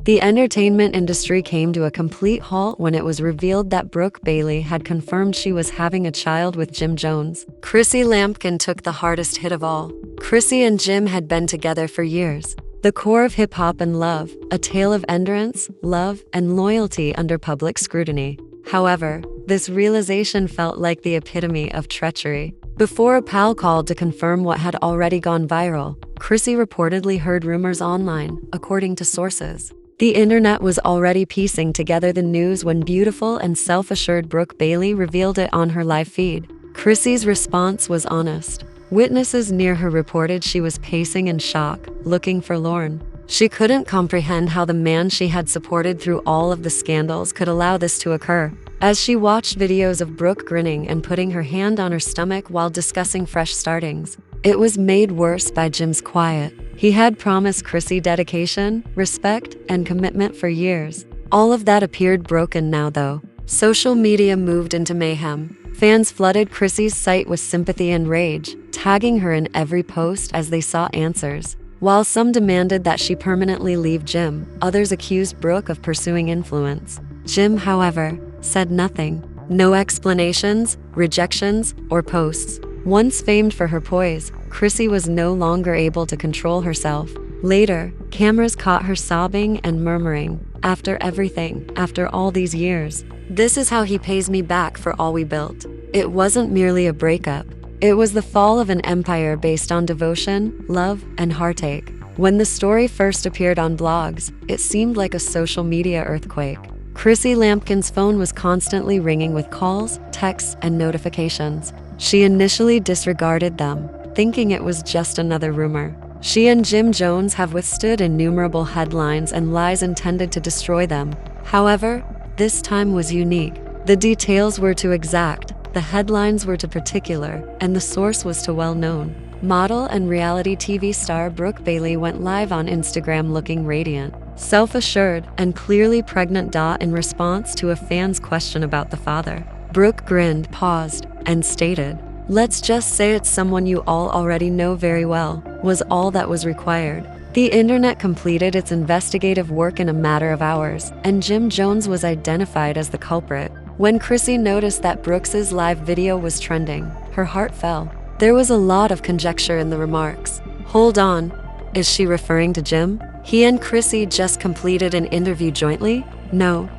The entertainment industry came to a complete halt when it was revealed that Brooke Bailey had confirmed she was having a child with Jim Jones. Chrissy Lampkin took the hardest hit of all. Chrissy and Jim had been together for years. The core of hip-hop and love, a tale of endurance, love, and loyalty under public scrutiny. However, this realization felt like the epitome of treachery. Before a pal called to confirm what had already gone viral, Chrissy reportedly heard rumors online, according to sources. The internet was already piecing together the news when beautiful and self-assured Brooke Bailey revealed it on her live feed. Chrissy's response was honest. Witnesses near her reported she was pacing in shock, looking forlorn. She couldn't comprehend how the man she had supported through all of the scandals could allow this to occur. As she watched videos of Brooke grinning and putting her hand on her stomach while discussing fresh startings, it was made worse by Jim's quiet. He had promised Chrissy dedication, respect, and commitment for years. All of that appeared broken now, though. Social media moved into mayhem. Fans flooded Chrissy's site with sympathy and rage, tagging her in every post as they sought answers. While some demanded that she permanently leave Jim, others accused Brooke of pursuing influence. Jim, however, said nothing. No explanations, rejections, or posts. Once famed for her poise, Chrissy was no longer able to control herself. Later, cameras caught her sobbing and murmuring, "After everything, after all these years, this is how he pays me back for all we built." It wasn't merely a breakup. It was the fall of an empire based on devotion, love, and heartache. When the story first appeared on blogs, it seemed like a social media earthquake. Chrissy Lampkin's phone was constantly ringing with calls, texts, and notifications. She initially disregarded them, thinking it was just another rumor. She and Jim Jones have withstood innumerable headlines and lies intended to destroy them. However, this time was unique. The details were too exact, the headlines were too particular, and the source was too well known. Model and reality TV star Brooke Bailey went live on Instagram looking radiant, self-assured, and clearly pregnant. In response to a fan's question about the father, Brooke grinned, paused, and stated, "Let's just say it's someone you all already know very well," was all that was required. The internet completed its investigative work in a matter of hours, and Jim Jones was identified as the culprit. When Chrissy noticed that Brooke's live video was trending, her heart fell. There was a lot of conjecture in the remarks. Hold on, is she referring to Jim? He and Chrissy just completed an interview jointly? No,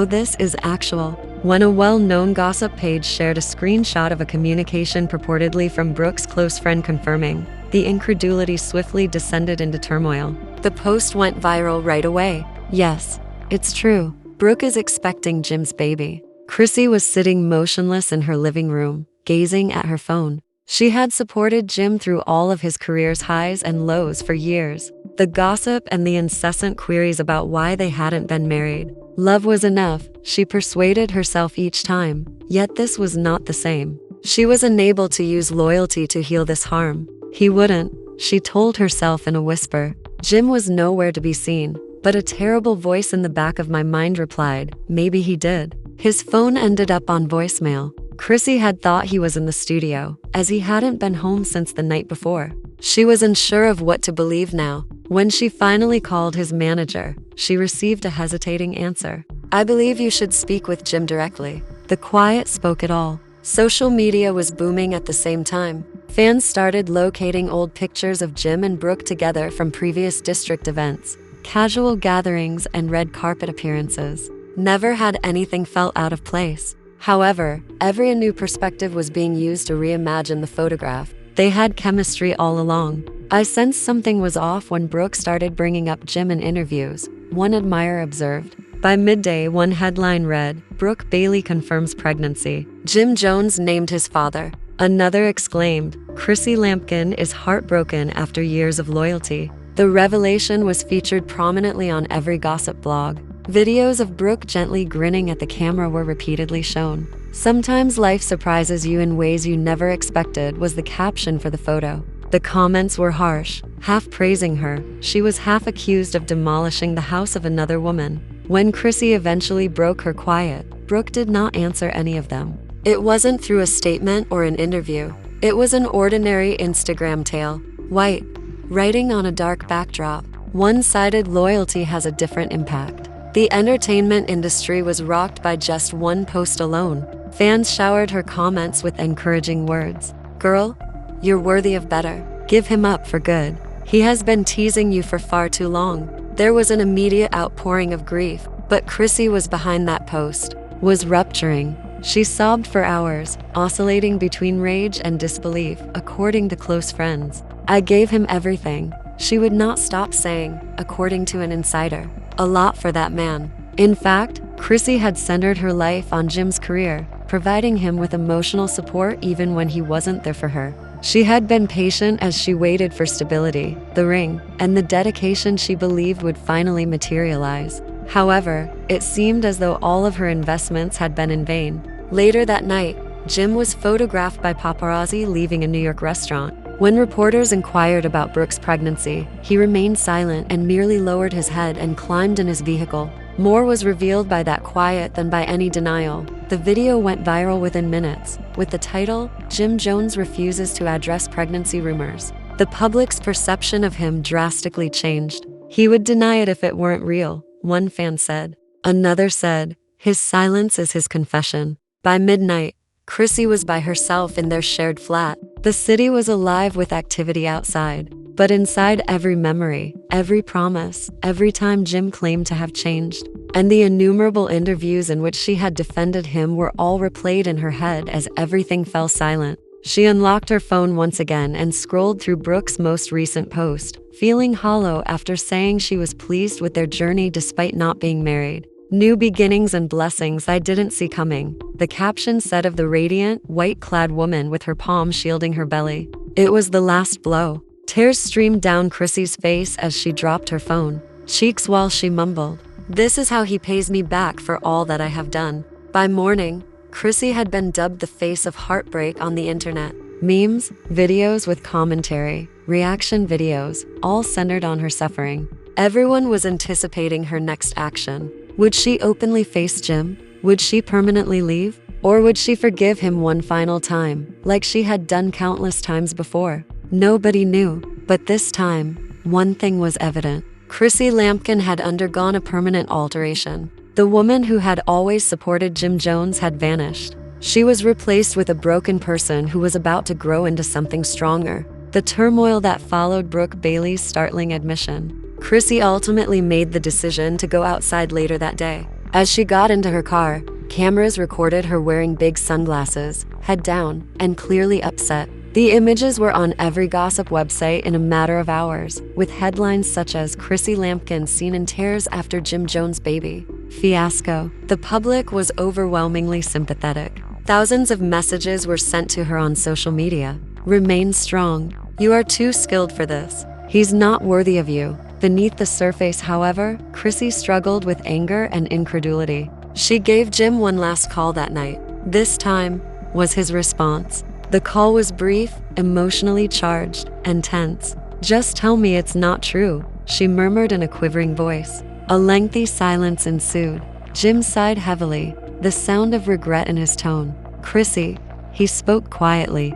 this is actual. When a well-known gossip page shared a screenshot of a communication purportedly from Brooke's close friend confirming, the incredulity swiftly descended into turmoil. The post went viral right away. Yes, it's true. Brooke is expecting Jim's baby. Chrissy was sitting motionless in her living room, gazing at her phone. She had supported Jim through all of his career's highs and lows for years. The gossip and the incessant queries about why they hadn't been married. Love was enough, she persuaded herself each time, yet this was not the same. She was unable to use loyalty to heal this harm. He wouldn't, she told herself in a whisper. Jim was nowhere to be seen, but a terrible voice in the back of my mind replied, maybe he did. His phone ended up on voicemail. Chrissy had thought he was in the studio, as he hadn't been home since the night before. She was unsure of what to believe now. When she finally called his manager, she received a hesitating answer. "I believe you should speak with Jim directly." The quiet spoke it all. Social media was booming at the same time. Fans started locating old pictures of Jim and Brooke together from previous district events, casual gatherings, and red carpet appearances. Never had anything felt out of place. However, every new perspective was being used to reimagine the photograph. They had chemistry all along. "I sensed something was off when Brooke started bringing up Jim in interviews," one admirer observed. By midday, one headline read, "Brooke Bailey confirms pregnancy. Jim Jones named his father." Another exclaimed, "Chrissy Lampkin is heartbroken after years of loyalty." The revelation was featured prominently on every gossip blog. Videos of Brooke gently grinning at the camera were repeatedly shown. "Sometimes life surprises you in ways you never expected," was the caption for the photo. The comments were harsh, half praising her. She was half accused of demolishing the house of another woman. When Chrissy eventually broke her quiet, Brooke did not answer any of them. It wasn't through a statement or an interview. It was an ordinary Instagram tale. White, writing on a dark backdrop. One-sided loyalty has a different impact. The entertainment industry was rocked by just one post alone. Fans showered her comments with encouraging words. "Girl, you're worthy of better. Give him up for good. He has been teasing you for far too long." There was an immediate outpouring of grief, but Chrissy was behind that post, was rupturing. She sobbed for hours, oscillating between rage and disbelief, according to close friends. "I gave him everything," she would not stop saying, according to an insider. "A lot for that man." In fact, Chrissy had centered her life on Jim's career, providing him with emotional support even when he wasn't there for her. She had been patient as she waited for stability, the ring, and the dedication she believed would finally materialize. However, it seemed as though all of her investments had been in vain. Later that night, Jim was photographed by paparazzi leaving a New York restaurant. When reporters inquired about Brooke's pregnancy, he remained silent and merely lowered his head and climbed in his vehicle. More was revealed by that quiet than by any denial. The video went viral within minutes, with the title, "Jim Jones Refuses to Address Pregnancy Rumors." The public's perception of him drastically changed. "He would deny it if it weren't real," one fan said. Another said, "His silence is his confession." By midnight, Chrissy was by herself in their shared flat. The city was alive with activity outside, but inside every memory, every promise, every time Jim claimed to have changed, and the innumerable interviews in which she had defended him were all replayed in her head as everything fell silent. She unlocked her phone once again and scrolled through Brooke's most recent post, feeling hollow after saying she was pleased with their journey despite not being married. "New beginnings and blessings I didn't see coming," the caption said of the radiant, white-clad woman with her palm shielding her belly. It was the last blow. Tears streamed down Chrissy's face as she dropped her phone, cheeks while she mumbled, "This is how he pays me back for all that I have done." By morning, Chrissy had been dubbed the face of heartbreak on the internet. Memes, videos with commentary, reaction videos, all centered on her suffering. Everyone was anticipating her next action. Would she openly face Jim? Would she permanently leave? Or would she forgive him one final time, like she had done countless times before? Nobody knew, but this time, one thing was evident. Chrissy Lampkin had undergone a permanent alteration. The woman who had always supported Jim Jones had vanished. She was replaced with a broken person who was about to grow into something stronger. The turmoil that followed Brooke Bailey's startling admission. Chrissy ultimately made the decision to go outside later that day. As she got into her car, cameras recorded her wearing big sunglasses, head down, and clearly upset. The images were on every gossip website in a matter of hours, with headlines such as "Chrissy Lampkin seen in tears after Jim Jones' baby." Fiasco. The public was overwhelmingly sympathetic. Thousands of messages were sent to her on social media. "Remain strong. You are too skilled for this. He's not worthy of you." Beneath the surface, however, Chrissy struggled with anger and incredulity. She gave Jim one last call that night. "This time," was his response. The call was brief, emotionally charged, and tense. "Just tell me it's not true," she murmured in a quivering voice. A lengthy silence ensued. Jim sighed heavily, the sound of regret in his tone. "Chrissy," he spoke quietly.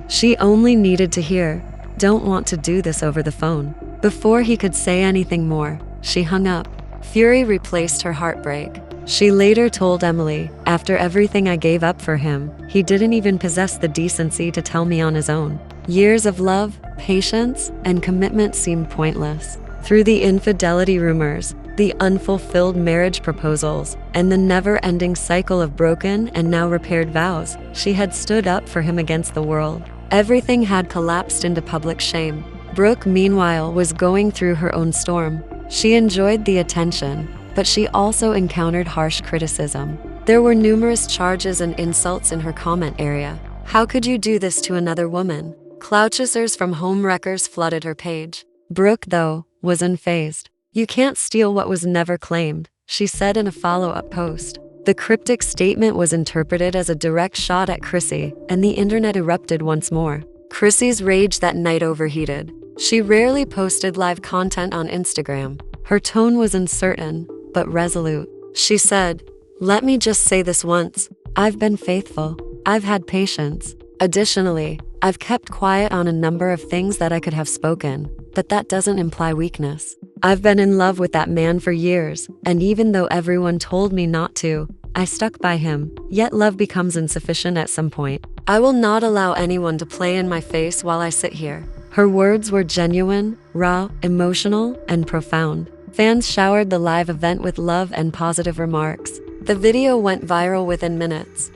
She only needed to hear, "Don't want to do this over the phone." Before he could say anything more, she hung up. Fury replaced her heartbreak. She later told Emily, "After everything I gave up for him, he didn't even possess the decency to tell me on his own." Years of love, patience, and commitment seemed pointless. Through the infidelity rumors, the unfulfilled marriage proposals, and the never-ending cycle of broken and now repaired vows, she had stood up for him against the world. Everything had collapsed into public shame. Brooke, meanwhile, was going through her own storm. She enjoyed the attention, but she also encountered harsh criticism. There were numerous charges and insults in her comment area. "How could you do this to another woman?" Clout-chasers from home wreckers flooded her page. Brooke, though, was unfazed. "You can't steal what was never claimed," she said in a follow-up post. The cryptic statement was interpreted as a direct shot at Chrissy, and the internet erupted once more. Chrissy's rage that night overheated. She rarely posted live content on Instagram. Her tone was uncertain, but resolute. She said, "Let me just say this once. I've been faithful. I've had patience. Additionally, I've kept quiet on a number of things that I could have spoken. but that doesn't imply weakness. I've been in love with that man for years, and even though everyone told me not to, I stuck by him, yet love becomes insufficient at some point. I will not allow anyone to play in my face while I sit here. Her words were genuine, raw, emotional, and profound. Fans showered the live event with love and positive remarks. The video went viral within minutes.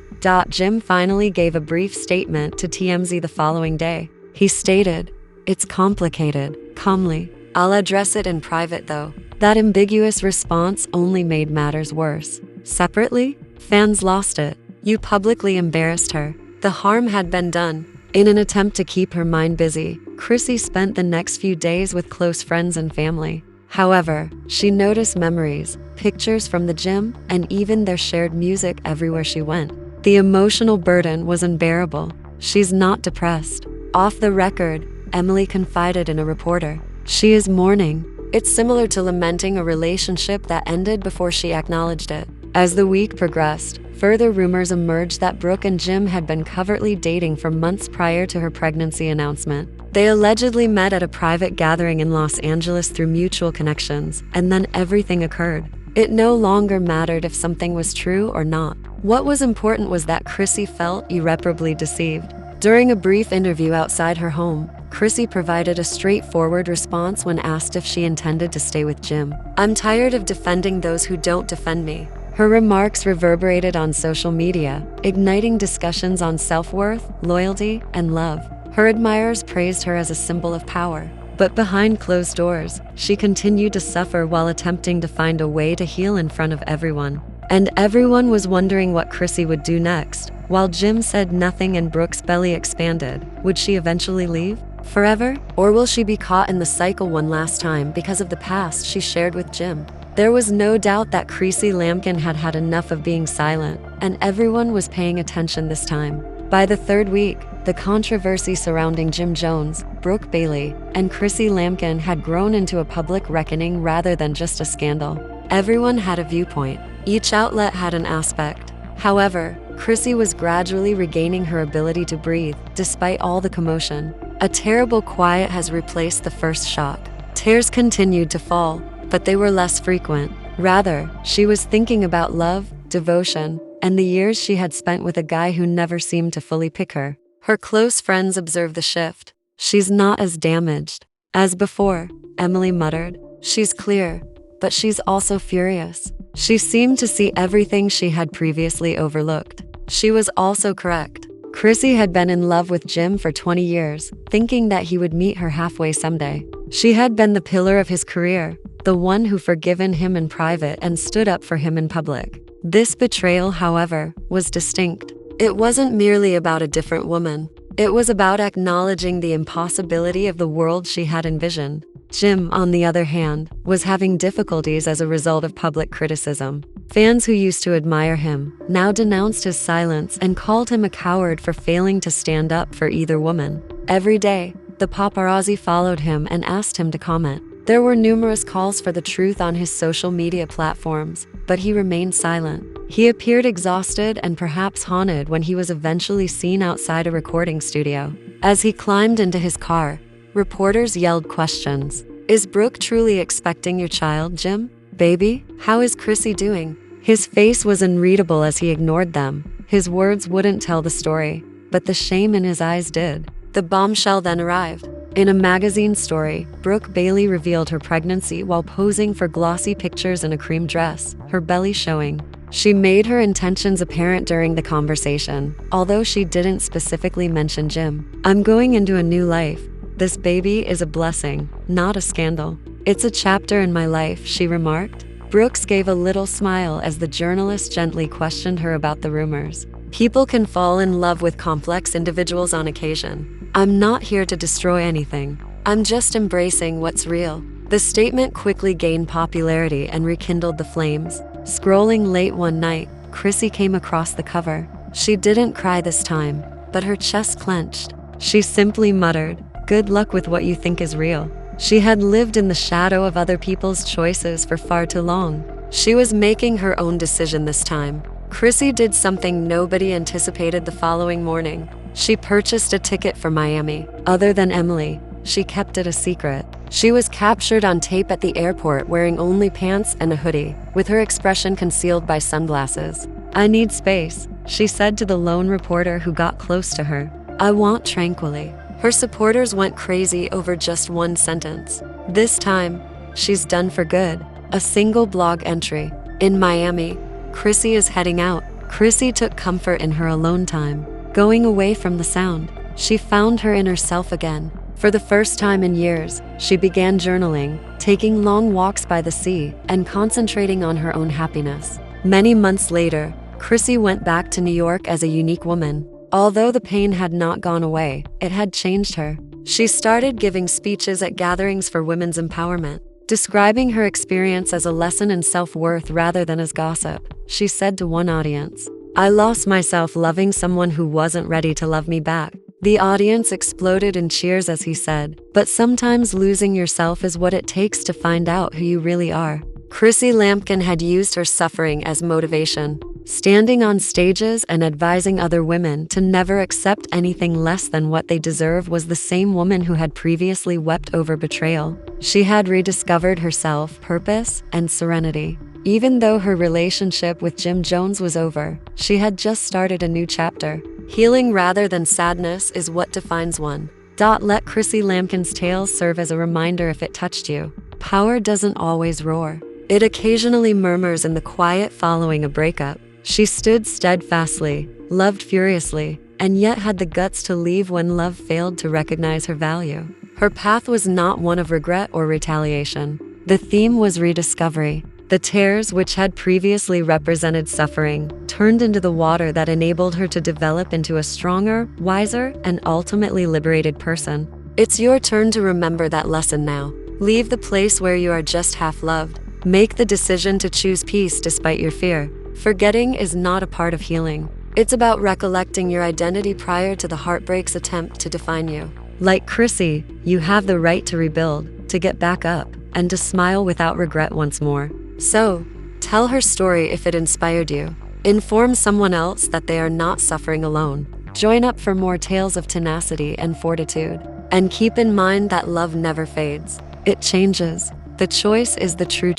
Jim finally gave a brief statement to TMZ the following day. He stated, "It's complicated," calmly. "I'll address it in private though." That ambiguous response only made matters worse. Separately, fans lost it. "You publicly embarrassed her." The harm had been done. In an attempt to keep her mind busy, Chrissy spent the next few days with close friends and family. However, she noticed memories, pictures from the gym, and even their shared music everywhere she went. The emotional burden was unbearable. "She's not depressed." Off the record, Emily confided in a reporter, "She is mourning. It's similar to lamenting a relationship that ended before she acknowledged it." As the week progressed, further rumors emerged that Brooke and Jim had been covertly dating for months prior to her pregnancy announcement. They allegedly met at a private gathering in Los Angeles through mutual connections, and then everything occurred. It no longer mattered if something was true or not. What was important was that Chrissy felt irreparably deceived. During a brief interview outside her home, Chrissy provided a straightforward response when asked if she intended to stay with Jim. "I'm tired of defending those who don't defend me." Her remarks reverberated on social media, igniting discussions on self-worth, loyalty, and love. Her admirers praised her as a symbol of power. But behind closed doors, she continued to suffer while attempting to find a way to heal in front of everyone. And everyone was wondering what Chrissy would do next. While Jim said nothing and Brooke's belly expanded, would she eventually leave? Forever? Or will she be caught in the cycle one last time because of the past she shared with Jim? There was no doubt that Chrissy Lampkin had had enough of being silent, and everyone was paying attention this time. By the third week, the controversy surrounding Jim Jones, Brooke Bailey, and Chrissy Lampkin had grown into a public reckoning rather than just a scandal. Everyone had a viewpoint. Each outlet had an aspect. However, Chrissy was gradually regaining her ability to breathe, despite all the commotion. A terrible quiet has replaced the first shock. Tears continued to fall, but they were less frequent. Rather, she was thinking about love, devotion, and the years she had spent with a guy who never seemed to fully pick her. Her close friends observed the shift. "She's not as damaged as before," Emily muttered. "She's clear, but she's also furious." She seemed to see everything she had previously overlooked. She was also correct. Chrissy had been in love with Jim for 20 years, thinking that he would meet her halfway someday. She had been the pillar of his career, the one who forgiven him in private and stood up for him in public. This betrayal, however, was distinct. It wasn't merely about a different woman. It was about acknowledging the impossibility of the world she had envisioned. Jim, on the other hand, was having difficulties as a result of public criticism. Fans who used to admire him now denounced his silence and called him a coward for failing to stand up for either woman. Every day, the paparazzi followed him and asked him to comment. There were numerous calls for the truth on his social media platforms, but he remained silent. He appeared exhausted and perhaps haunted when he was eventually seen outside a recording studio. As he climbed into his car, reporters yelled questions. "Is Brooke truly expecting your child, Jim? Baby? How is Chrissy doing?" His face was unreadable as he ignored them. His words wouldn't tell the story, but the shame in his eyes did. The bombshell then arrived. In a magazine story, Brooke Bailey revealed her pregnancy while posing for glossy pictures in a cream dress, her belly showing. She made her intentions apparent during the conversation, although she didn't specifically mention Jim. "I'm going into a new life. This baby is a blessing, not a scandal. It's a chapter in my life," she remarked. Brooks gave a little smile as the journalist gently questioned her about the rumors. "People can fall in love with complex individuals on occasion. I'm not here to destroy anything. I'm just embracing what's real." The statement quickly gained popularity and rekindled the flames. Scrolling late one night, Chrissy came across the cover. She didn't cry this time, but her chest clenched. She simply muttered, "Good luck with what you think is real." She had lived in the shadow of other people's choices for far too long. She was making her own decision this time. Chrissy did something nobody anticipated the following morning. She purchased a ticket for Miami. Other than Emily, she kept it a secret. She was captured on tape at the airport wearing only pants and a hoodie, with her expression concealed by sunglasses. "I need space," she said to the lone reporter who got close to her. "I want tranquility." Her supporters went crazy over just one sentence. This time, "She's done for good." A single blog entry. "In Miami, Chrissy is heading out." Chrissy took comfort in her alone time, going away from the sound. She found her inner self again. For the first time in years, she began journaling, taking long walks by the sea, and concentrating on her own happiness. Many months later, Chrissy went back to New York as a unique woman. Although the pain had not gone away, it had changed her. She started giving speeches at gatherings for women's empowerment, describing her experience as a lesson in self-worth rather than as gossip. She said to one audience, "I lost myself loving someone who wasn't ready to love me back." The audience exploded in cheers as he said, "But sometimes losing yourself is what it takes to find out who you really are." Chrissy Lampkin had used her suffering as motivation, standing on stages and advising other women to never accept anything less than what they deserve. Was the same woman who had previously wept over betrayal. She had rediscovered herself, purpose, and serenity. Even though her relationship with Jim Jones was over, she had just started a new chapter. Healing rather than sadness is what defines one. Let Chrissy Lampkin's tale serve as a reminder if it touched you. Power doesn't always roar. It occasionally murmurs in the quiet following a breakup. She stood steadfastly, loved furiously, and yet had the guts to leave when love failed to recognize her value. Her path was not one of regret or retaliation. The theme was rediscovery. The tears, which had previously represented suffering, turned into the water that enabled her to develop into a stronger, wiser, and ultimately liberated person. It's your turn to remember that lesson now. Leave the place where you are just half loved. Make the decision to choose peace despite your fear. Forgetting is not a part of healing. It's about recollecting your identity prior to the heartbreak's attempt to define you. Like Chrissy, you have the right to rebuild, to get back up, and to smile without regret once more. So, tell her story if it inspired you. Inform someone else that they are not suffering alone. Join up for more tales of tenacity and fortitude. And keep in mind that love never fades. It changes. The choice is the true